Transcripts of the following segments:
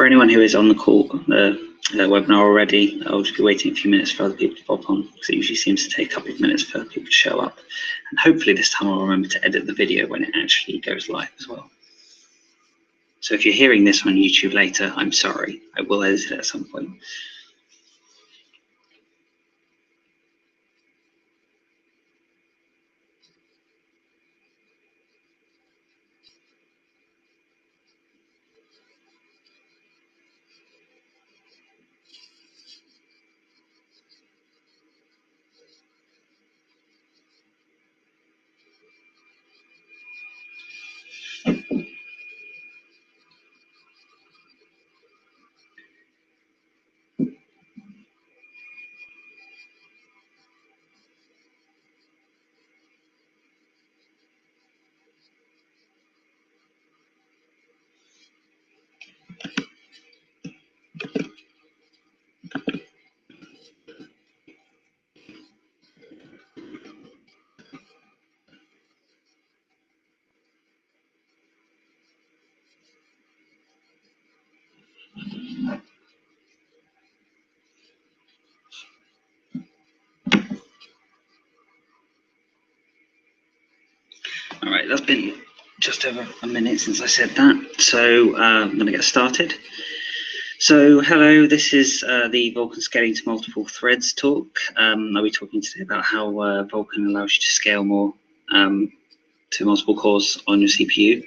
For anyone who is on the call, the webinar already, I'll just be waiting a few minutes for other people to pop on, because it usually seems to take a couple of minutes for people to show up. And hopefully this time I'll remember to edit the video when it actually goes live as well. So if you're hearing this on YouTube later, I'm sorry. I will edit it at some point. All right, that's been just over a minute since I said that, so I'm going to get started. So hello, this is the Vulkan scaling to multiple threads talk. I'll be talking today about how Vulkan allows you to scale more to multiple cores on your CPU.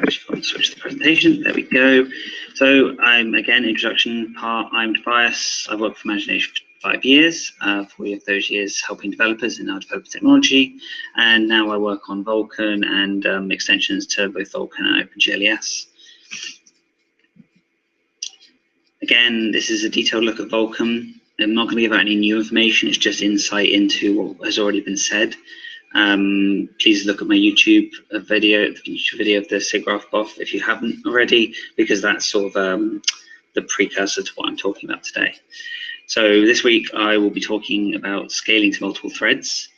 Just switch the presentation, there we go. So again, introduction part, I'm Tobias. I've worked for Imagination for 5 years, 4 of those years helping developers in our developer technology, and now I work on Vulkan and extensions to both Vulkan and OpenGL. Again, this is a detailed look at Vulkan. I'm not going to give out any new information, it's just insight into what has already been said. Please look at my YouTube video, of the SIGGRAPH BOF if you haven't already, because that's sort of the precursor to what I'm talking about today. So this week I will be talking about scaling to multiple threads.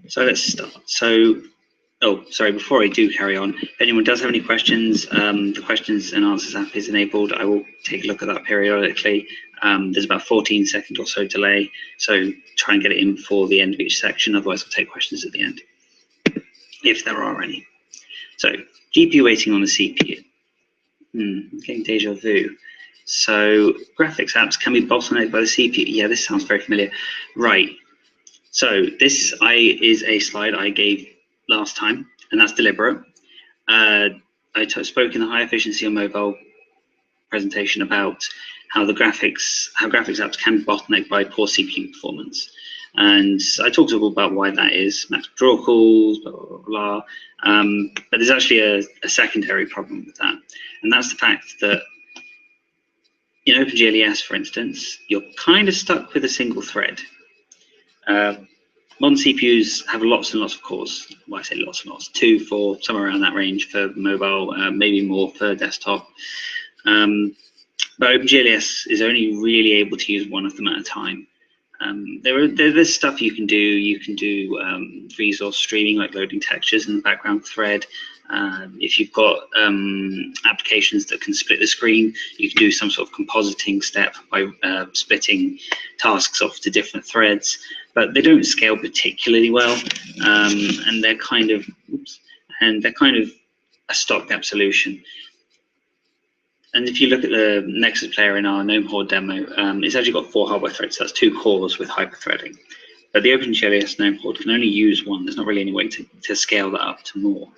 So let's start. So, oh, sorry, before I do carry on, if anyone does have any questions, the questions and answers app is enabled. I will take a look at that periodically. There's about 14-second or so delay, so try and get it in before the end of each section, otherwise I'll take questions at the end, if there are any. So, GPU waiting on the CPU. Getting deja vu. So, graphics apps can be bottlenecked by the CPU. Yeah, this sounds very familiar. Right. So, this is a slide I gave last time, and that's deliberate. I spoke in the high efficiency on mobile presentation about how graphics apps can be bottlenecked by poor CPU performance, and I talked a little about why that is, max draw calls, blah blah blah. But there's actually a secondary problem with that, and that's the fact that in OpenGL, for instance, you're kind of stuck with a single thread. Modern CPUs have lots and lots of cores. Well, I say lots and lots, 2, 4, somewhere around that range for mobile, maybe more for desktop. But OpenGL is only really able to use one of them at a time. There's stuff you can do. You can do resource streaming, like loading textures in the background thread. If you've got applications that can split the screen, you can do some sort of compositing step by splitting tasks off to different threads. But they don't scale particularly well, and they're kind of a stopgap solution. And if you look at the Nexus player in our GNOME Horde demo, it's actually got 4 hardware threads, so that's 2 cores with hyperthreading. But the OpenGL GNOME Horde can only use 1. There's not really any way to scale that up to more.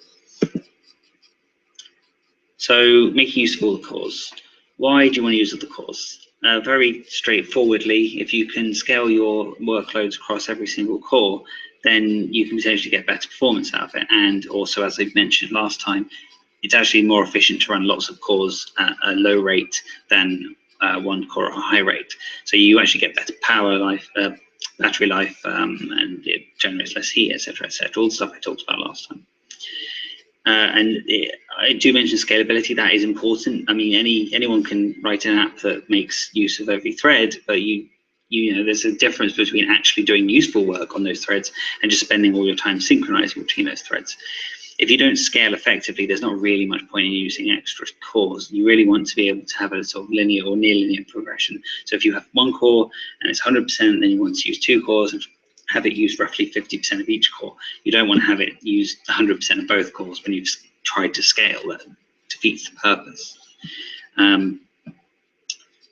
So making use of all the cores. Why do you want to use all the cores? Very straightforwardly, if you can scale your workloads across every single core, then you can potentially get better performance out of it. And also, as I mentioned last time, it's actually more efficient to run lots of cores at a low rate than 1 core at a high rate. So you actually get better power life, battery life, and it generates less heat, etc., etc. All the stuff I talked about last time. I do mention scalability. That is important. I mean, anyone can write an app that makes use of every thread, but you there's a difference between actually doing useful work on those threads and just spending all your time synchronizing between those threads. If you don't scale effectively, there's not really much point in using extra cores. You really want to be able to have a sort of linear or near linear progression. So if you have one core and it's 100%, then you want to use 2 cores and have it use roughly 50% of each core. You don't want to have it use 100% of both cores when you've tried to scale. That defeats the purpose.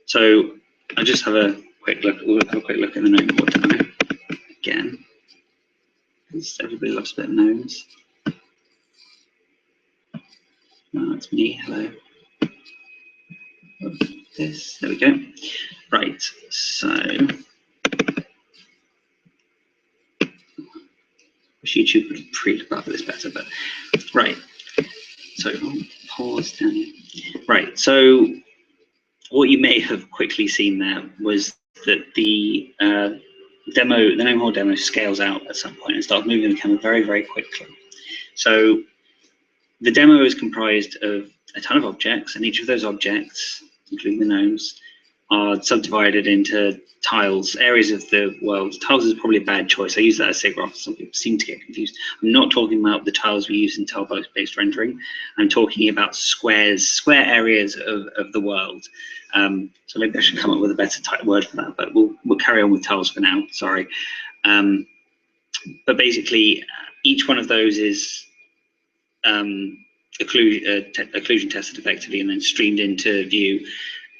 So I'll just have a quick look. We'll have a quick look at the gnome core demo again, because everybody loves a bit of gnomes. Oh, it's me. Hello. This. There we go. Right. So, wish YouTube would pre-debug this better, but right. So I'll pause down here. Right. So what you may have quickly seen there was that the gnome core demo scales out at some point and starts moving the camera very, very quickly. So the demo is comprised of a ton of objects, and each of those objects, including the gnomes, are subdivided into tiles, areas of the world. Tiles is probably a bad choice. I use that as SIGGRAPH. Some people seem to get confused. I'm not talking about the tiles we use in tile-based rendering. I'm talking about squares, square areas of the world. So maybe I should come up with a better word for that, but we'll carry on with tiles for now. Sorry. But basically, each one of those is occlusion tested effectively and then streamed into view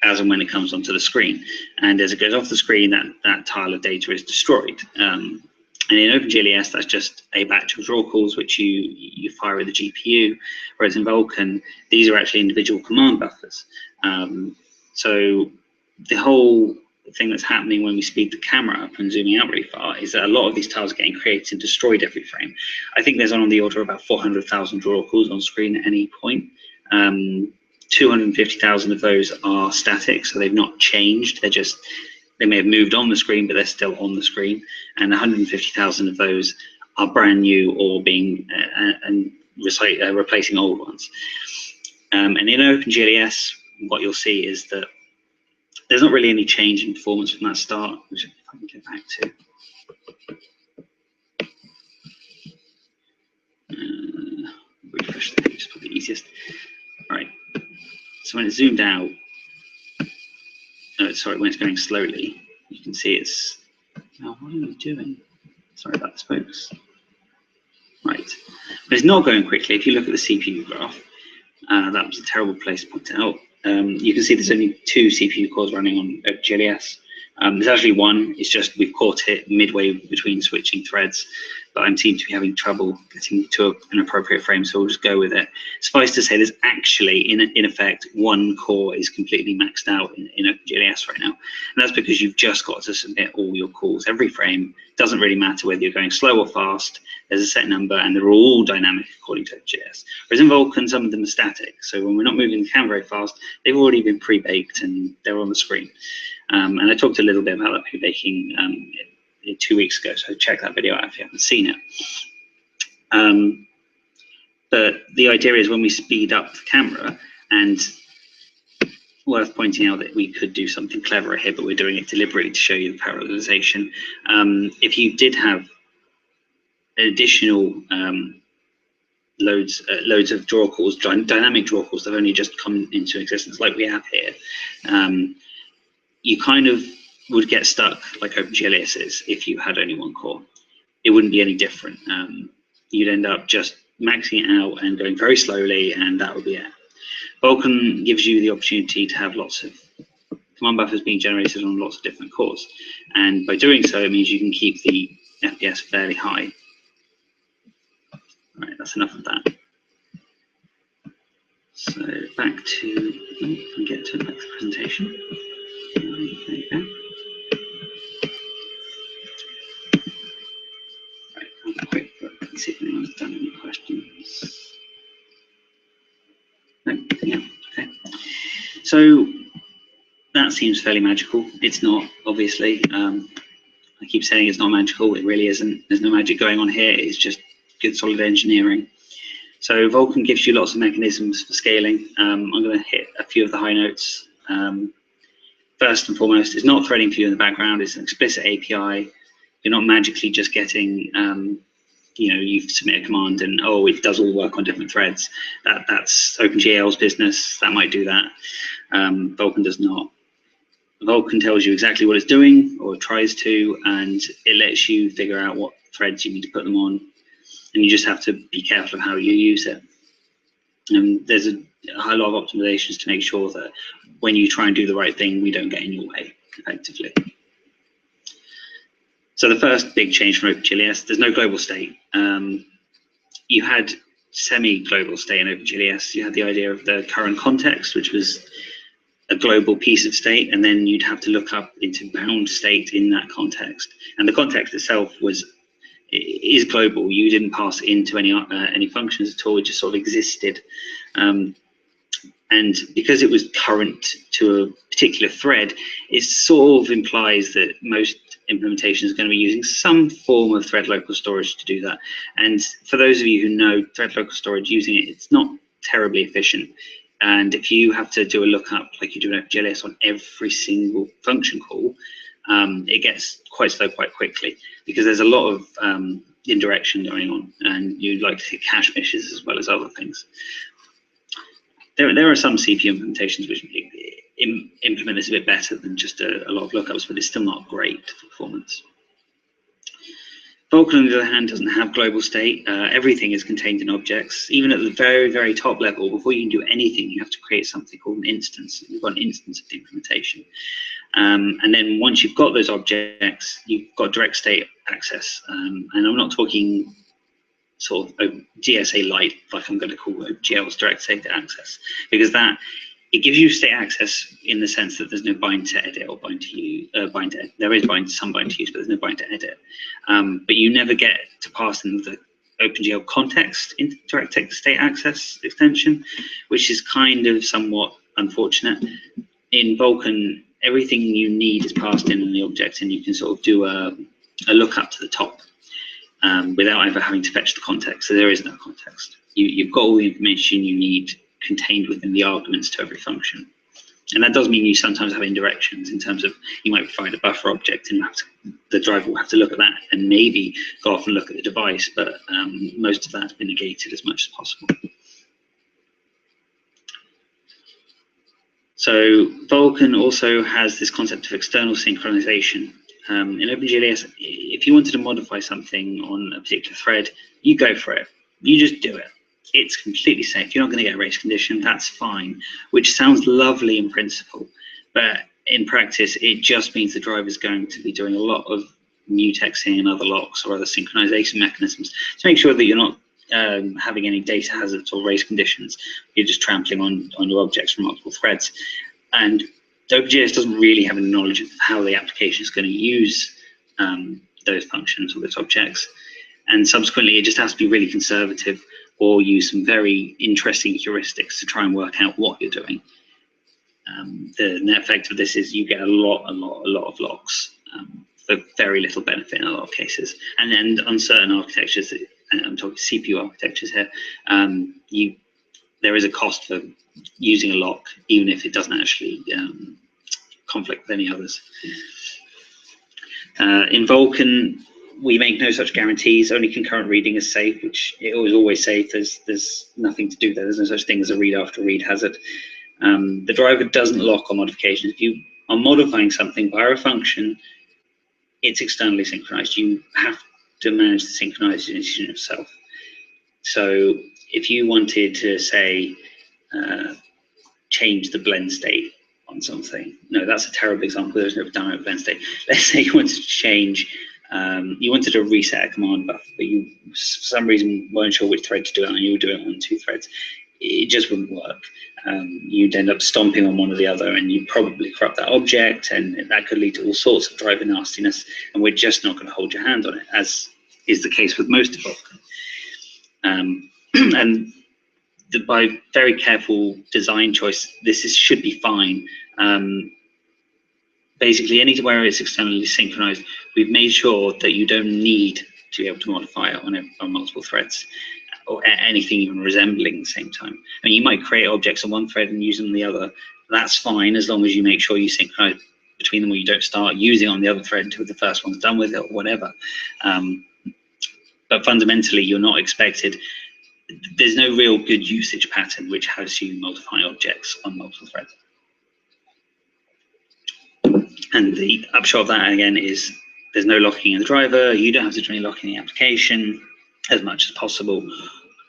as and when it comes onto the screen. And as it goes off the screen, that tile of data is destroyed. And in OpenGL, that's just a batch of draw calls which you fire at the GPU, whereas in Vulkan, these are actually individual command buffers. So the whole thing that's happening when we speed the camera up and zooming out really far is that a lot of these tiles are getting created and destroyed every frame. I think there's on the order of about 400,000 draw calls on screen at any point. 250,000 of those are static, so they've not changed. They may have moved on the screen, but they're still on the screen. And 150,000 of those are brand new or being replacing old ones. And in OpenGL, what you'll see is that there's not really any change in performance from that start, which if I can get back to. Refresh the page is probably easiest. All right. So when it's zoomed out, when it's going slowly, you can see it's. Oh, what are you doing? Sorry about this, folks. Right. But it's not going quickly. If you look at the CPU graph, that was a terrible place to point it out. You can see there's only 2 CPU cores running on OpenGL. There's actually one. It's just we've caught it midway between switching threads, but I seem to be having trouble getting to an appropriate frame, so we'll just go with it. Suffice to say, there's actually, in effect, 1 core is completely maxed out in OpenGL right now, and that's because you've just got to submit all your calls every frame. It doesn't really matter whether you're going slow or fast. There's a set number, and they're all dynamic according to OpenGL. Whereas in Vulkan, some of them are static, so when we're not moving the camera very fast, they've already been pre-baked and they're on the screen. And I talked a little bit about that pre-baking 2 weeks ago, so check that video out if you haven't seen it. But the idea is when we speed up the camera, and worth pointing out that we could do something cleverer here, but we're doing it deliberately to show you the parallelization. If you did have additional loads of draw calls, dynamic draw calls that have only just come into existence, like we have here, you kind of would get stuck like OpenGL is if you had only 1 core. It wouldn't be any different. You'd end up just maxing it out and going very slowly, and that would be it. Vulkan gives you the opportunity to have lots of command buffers being generated on lots of different cores, and by doing so, it means you can keep the FPS fairly high. All right, that's enough of that. So back to, and get to the next presentation. There you go. Right, have a quick look and see if anyone's done any questions. No, yeah, okay. So that seems fairly magical. It's not, obviously. I keep saying it's not magical. It really isn't. There's no magic going on here. It's just good, solid engineering. So Vulkan gives you lots of mechanisms for scaling. I'm going to hit a few of the high notes. first and foremost, it's not threading for you in the background. It's an explicit API. You're not magically just getting, you submit a command and, oh, it does all work on different threads. That's OpenGL's business. That might do that. Vulkan does not. Vulkan tells you exactly what it's doing, or tries to, and it lets you figure out what threads you need to put them on. And you just have to be careful of how you use it. And there's a lot of optimizations to make sure that when you try and do the right thing, we don't get in your way, effectively. So the first big change from OpenGLS, there's no global state. You had semi-global state in OpenGLS. You had the idea of the current context, which was a global piece of state, and then you'd have to look up into bound state in that context. And the context itself is global. You didn't pass it into any functions at all. It just sort of existed. And because it was current to a particular thread, it sort of implies that most implementations are going to be using some form of thread local storage to do that. And for those of you who know thread local storage, using it, it's not terribly efficient. And if you have to do a lookup like you do in OpenGLS on every single function call, it gets quite slow quite quickly, because there's a lot of indirection going on, and you like to see cache misses as well as other things. There are some CPU implementations which implement this a bit better than just a lot of lookups, but it's still not great for performance. Vulkan, on the other hand, doesn't have global state. Everything is contained in objects. Even at the very, very top level, before you can do anything, you have to create something called an instance. You've got an instance of the implementation. And then once you've got those objects, you've got direct state access. And I'm not talking sort of GSA light, like I'm going to call OpenGL's direct state access, because it gives you state access in the sense that there's no bind to edit or bind to use. There is some bind to use, but there's no bind to edit. But you never get to pass in the OpenGL context into direct state access extension, which is kind of somewhat unfortunate. In Vulkan, everything you need is passed in the object, and you can sort of do a lookup to the top without ever having to fetch the context. So there is no context. You've got all the information you need contained within the arguments to every function. And that does mean you sometimes have indirections in terms of you might provide a buffer object, and the driver will have to look at that and maybe go off and look at the device, but most of that has been negated as much as possible. So Vulkan also has this concept of external synchronization. In OpenGL, if you wanted to modify something on a particular thread, you go for it. You just do it. It's completely safe. You're not going to get a race condition. That's fine, which sounds lovely in principle, but in practice, it just means the driver is going to be doing a lot of mutexing and other locks or other synchronization mechanisms to make sure that you're not having any data hazards or race conditions. You're just trampling on your objects from multiple threads. And OpenGL doesn't really have any knowledge of how the application is going to use those functions or those objects. And subsequently, it just has to be really conservative or use some very interesting heuristics to try and work out what you're doing. The net effect of this is you get a lot of locks for very little benefit in a lot of cases. And then on certain architectures, and I'm talking CPU architectures here, there is a cost for using a lock, even if it doesn't actually conflict with any others. In Vulkan, we make no such guarantees. Only concurrent reading is safe, which it was always safe. There's nothing to do there. There's no such thing as a read after read hazard. The driver doesn't lock on modifications. If you are modifying something via a function, it's externally synchronized. You have to manage the synchronization yourself. So if you wanted to say change the blend state on something, no, that's a terrible example. There's no dynamic blend state. Let's say you wanted to change. You wanted to reset a command buffer, but you, for some reason, weren't sure which thread to do it on, and you were doing it on 2 threads. It just wouldn't work. You'd end up stomping on one or the other, and you'd probably corrupt that object, and that could lead to all sorts of driver nastiness, and we're just not going to hold your hand on it, as is the case with most of Vulkan. And by very careful design choice, should be fine. Basically, anywhere it's externally synchronized, we've made sure that you don't need to be able to modify it on multiple threads or anything even resembling the same time. I mean, you might create objects on one thread and use them on the other. That's fine as long as you make sure you synchronize between them, or you don't start using on the other thread until the first one's done with it, or whatever. But fundamentally, you're not expected. There's no real good usage pattern which has you modify objects on multiple threads. And the upshot of that, again, is there's no locking in the driver. You don't have to do any locking in the application as much as possible,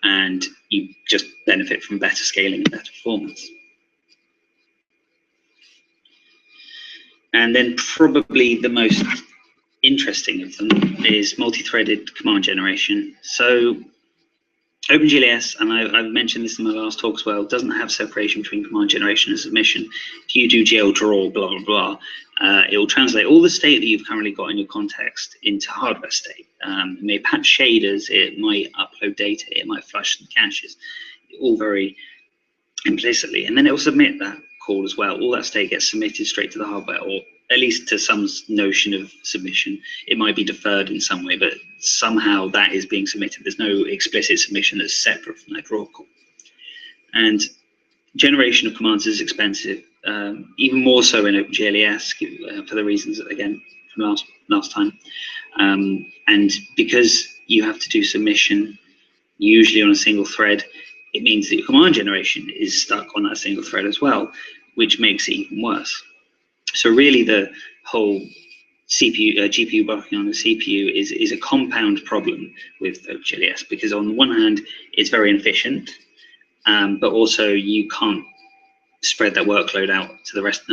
and you just benefit from better scaling and better performance. And then probably the most interesting of them is multi-threaded command generation. So OpenGL, and I've mentioned this in my last talk as well, doesn't have separation between command generation and submission. If you do GL draw, blah, blah, blah, it will translate all the state that you've currently got in your context into hardware state. It may patch shaders, it might upload data, it might flush the caches, all very implicitly. And then it will submit that call as well. All that state gets submitted straight to the hardware, or at least to some notion of submission. It might be deferred in some way, but somehow that is being submitted. There's no explicit submission that's separate from that draw call. And generation of commands is expensive, even more so in OpenGL for the reasons, again, from last time. And because you have to do submission usually on a single thread, it means that your command generation is stuck on that single thread as well, which makes it even worse. So really the whole GPU buffering on the CPU is a compound problem with OpenGL, because on the one hand, it's very inefficient, but also you can't spread that workload out to the rest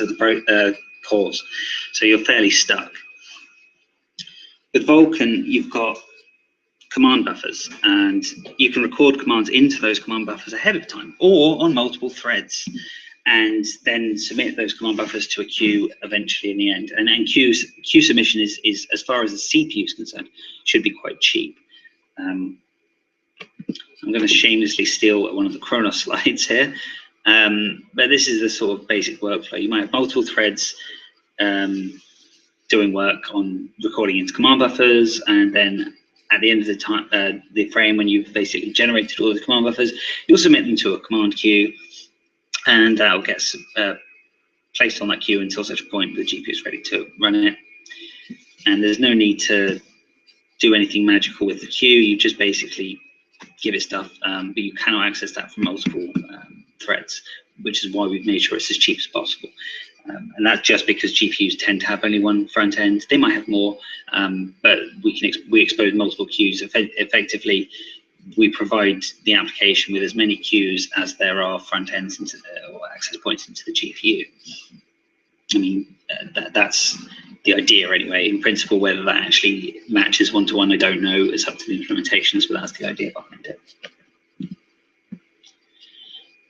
of the cores. So you're fairly stuck. With Vulkan, you've got command buffers, and you can record commands into those command buffers ahead of time or on multiple threads, and then submit those command buffers to a queue eventually in the end. And queue submission is, as far as the CPU is concerned, should be quite cheap. I'm going to shamelessly steal one of the Chronos slides here, but this is the sort of basic workflow. You might have multiple threads doing work on recording into command buffers, and then at the end of the frame, when you've basically generated all the command buffers, you'll submit them to a command queue, and that'll get placed on that queue until such a point the GPU is ready to run it. And there's no need to do anything magical with the queue. You just basically give it stuff, but you cannot access that from multiple threads, which is why we've made sure it's as cheap as possible. And that's just because GPUs tend to have only one front end. They might have more, but we expose multiple queues. Effectively, we provide the application with as many queues as there are front ends or access points into the GPU. I mean, that's the idea anyway. In principle, whether that actually matches one-to-one, I don't know. It's up to the implementations, but that's the idea behind it.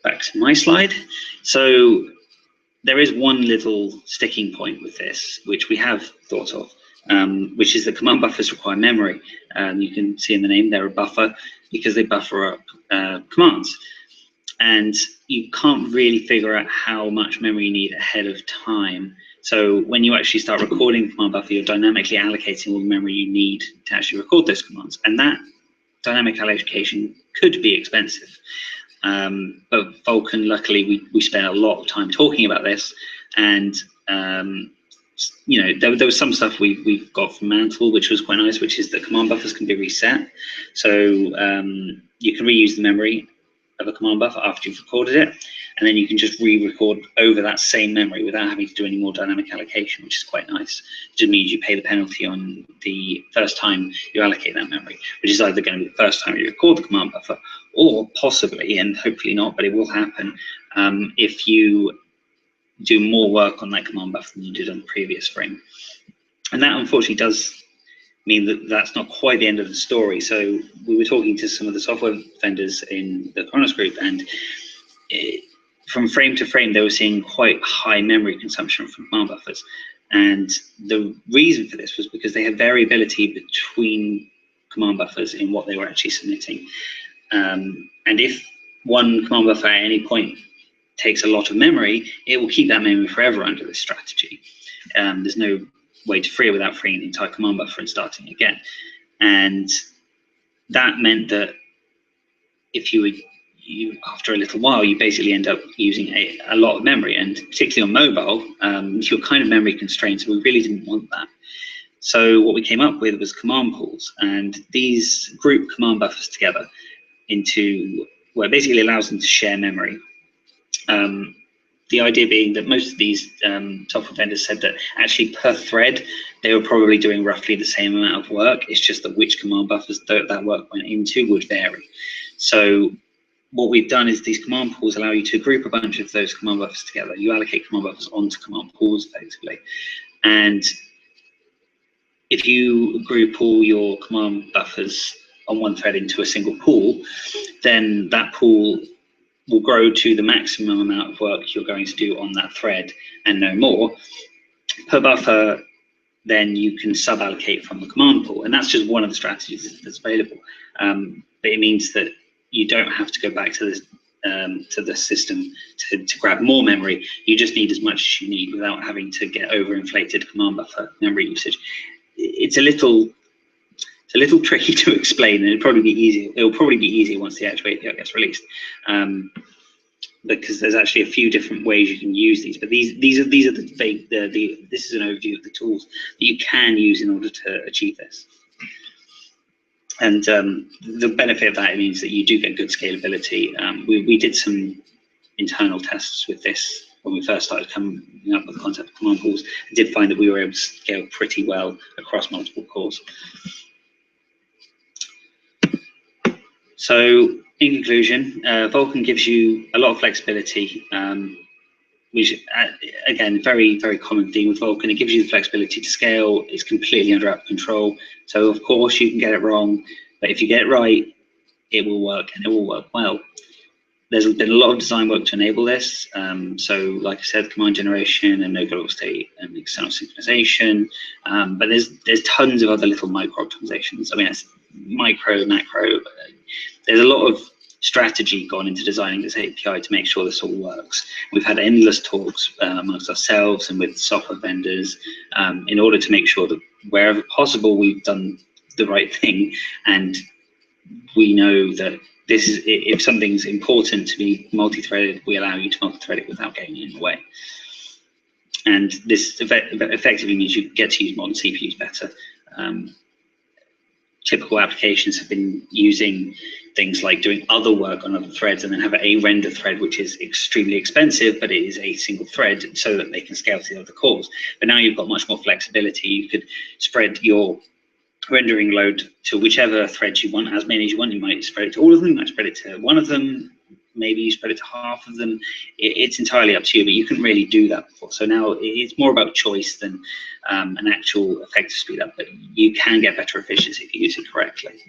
Back to my slide. So there is one little sticking point with this, which we have thought of, which is that command buffers require memory. You can see in the name they're a buffer because they buffer up commands. And you can't really figure out how much memory you need ahead of time. So when you actually start recording the command buffer, you're dynamically allocating all the memory you need to actually record those commands. And that dynamic allocation could be expensive. But Vulkan, luckily, we spent a lot of time talking about this, and you know, there was some stuff we've got from Mantle, which was quite nice, which is that command buffers can be reset. So you can reuse the memory of a command buffer after you've recorded it, and then you can just re-record over that same memory without having to do any more dynamic allocation, which is quite nice. It just means you pay the penalty on the first time you allocate that memory, which is either going to be the first time you record the command buffer, or possibly, and hopefully not, but it will happen, if you do more work on that command buffer than you did on the previous frame. And that unfortunately does mean that that's not quite the end of the story. So we were talking to some of the software vendors in the Chronos group, and from frame to frame, they were seeing quite high memory consumption from command buffers. And the reason for this was because they had variability between command buffers in what they were actually submitting. And if one command buffer at any point takes a lot of memory, it will keep that memory forever under this strategy. There's no way to free it without freeing the entire command buffer and starting again. And that meant that if you were after a little while, you basically end up using a lot of memory, and particularly on mobile, you're kind of memory constrained, so we really didn't want that. So what we came up with was command pools, and these group command buffers together into, well, it basically allows them to share memory. The idea being that most of these software vendors said that actually per thread, they were probably doing roughly the same amount of work. It's just that which command buffers that work went into would vary. So what we've done is these command pools allow you to group a bunch of those command buffers together. You allocate command buffers onto command pools effectively. And if you group all your command buffers on one thread into a single pool, then that pool will grow to the maximum amount of work you're going to do on that thread and no more. Per buffer, then you can sub-allocate from the command pool. And that's just one of the strategies that's available. But it means that you don't have to go back to the system to grab more memory. You just need as much as you need without having to get overinflated command buffer memory usage. It's a little tricky to explain, and it'll probably be easier once the actual API gets released, because there's actually a few different ways you can use these. But this is an overview of the tools that you can use in order to achieve this. And the benefit of that means that you do get good scalability. We did some internal tests with this when we first started coming up with the concept of command pools. I did find that we were able to scale pretty well across multiple cores. So in conclusion, Vulkan gives you a lot of flexibility, which again, very, very common theme with Vulkan. It gives you the flexibility to scale. It's completely under app control. So of course you can get it wrong, but if you get it right, it will work, and it will work well. There's been a lot of design work to enable this. So like I said, command generation and no global state and external synchronization. But there's tons of other little micro optimizations. I mean, it's micro, macro. There's a lot of strategy gone into designing this API to make sure this all works. We've had endless talks amongst ourselves and with software vendors in order to make sure that wherever possible, we've done the right thing. And we know that this is, if something's important to be multi-threaded, we allow you to multi-thread it without getting in the way. And this effectively means you get to use modern CPUs better. Typical applications have been using things like doing other work on other threads and then have a render thread, which is extremely expensive, but it is a single thread so that they can scale to the other cores. But now you've got much more flexibility. You could spread your rendering load to whichever threads you want, as many as you want. You might spread it to all of them, you might spread it to one of them, maybe you spread it to half of them. It's entirely up to you, but you couldn't really do that before. So now it's more about choice than an actual effective speed up, but you can get better efficiency if you use it correctly.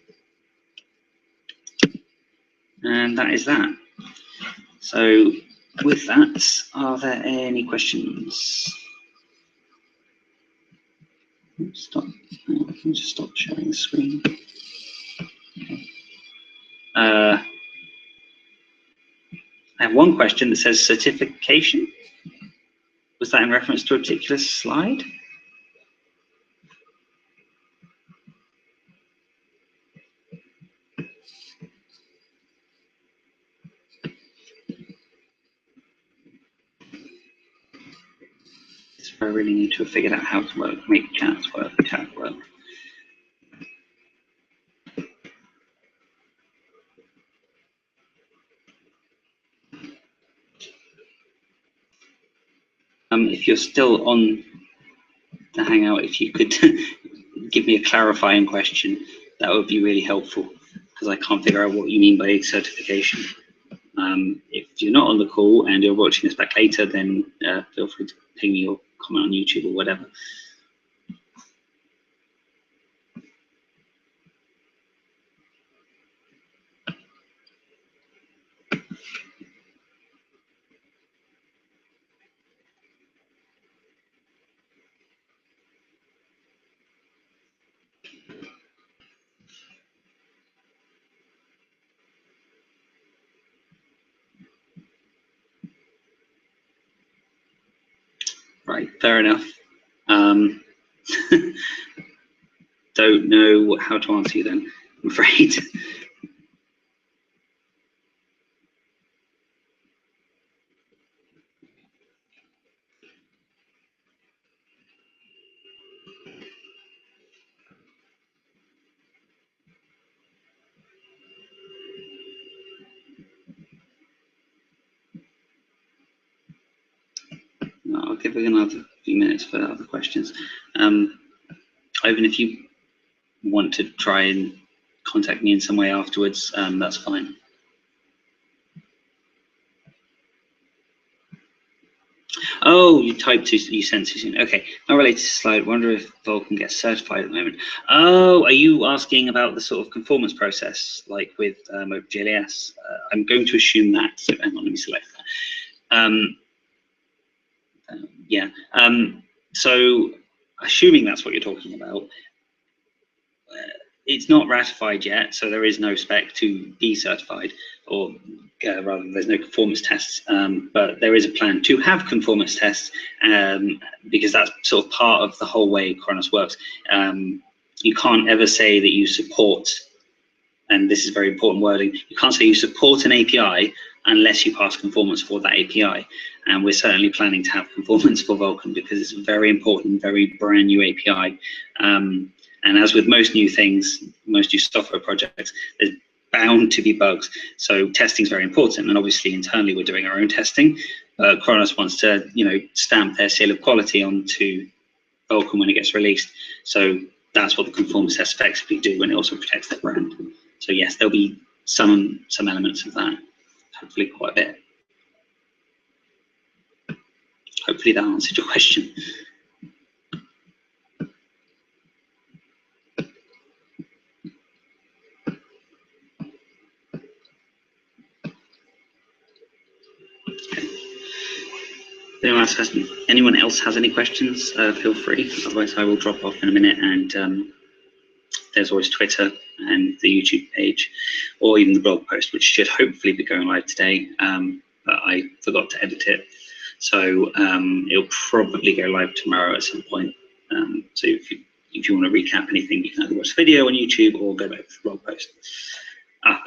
And that is that. So with that, are there any questions? Stop. Let me just stop sharing the screen. Okay. I have one question that says certification. Was that in reference to a particular slide? I really need to have figured out how to work, make chats work, chat work. If you're still on the Hangout, if you could give me a clarifying question, that would be really helpful, because I can't figure out what you mean by certification. If you're not on the call and you're watching this back later, then feel free to ping me or comment on YouTube or whatever. Right, fair enough. Don't know how to answer you then, I'm afraid. I'll give it another few minutes for other questions. Ivan, if you want to try and contact me in some way afterwards, that's fine. Oh, you typed you sent too soon. Okay, not related to slide. Wonder if Vulkan gets certified at the moment. Oh, are you asking about the sort of conformance process, like with OpenGL? I'm going to assume that. So hang on, let me select that. Yeah. So assuming that's what you're talking about, it's not ratified yet, so there is no spec to be certified, or rather, there's no conformance tests. But there is a plan to have conformance tests, because that's sort of part of the whole way Kronos works. You can't ever say that you support, and this is very important wording, you can't say you support an API unless you pass conformance for that API. And we're certainly planning to have conformance for Vulkan because it's a very important, very brand new API. And as with most new things, most new software projects, there's bound to be bugs. So testing is very important. And obviously internally we're doing our own testing. Kronos wants to, stamp their seal of quality onto Vulkan when it gets released. So that's what the conformance tests effectively do, and it also protects their brand. So yes, there'll be some elements of that, hopefully quite a bit. Hopefully that answered your question. If anyone else has any questions, feel free. Otherwise, I will drop off in a minute. And there's always Twitter and the YouTube page, or even the blog post, which should hopefully be going live today. But I forgot to edit it, so it'll probably go live tomorrow at some point. So if you want to recap anything, you can either watch the video on YouTube or go back to the blog post.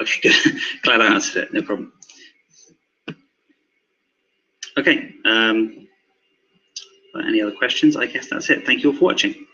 Okay, good. Glad I answered it. No problem. Okay. Any other questions? I guess that's it. Thank you all for watching.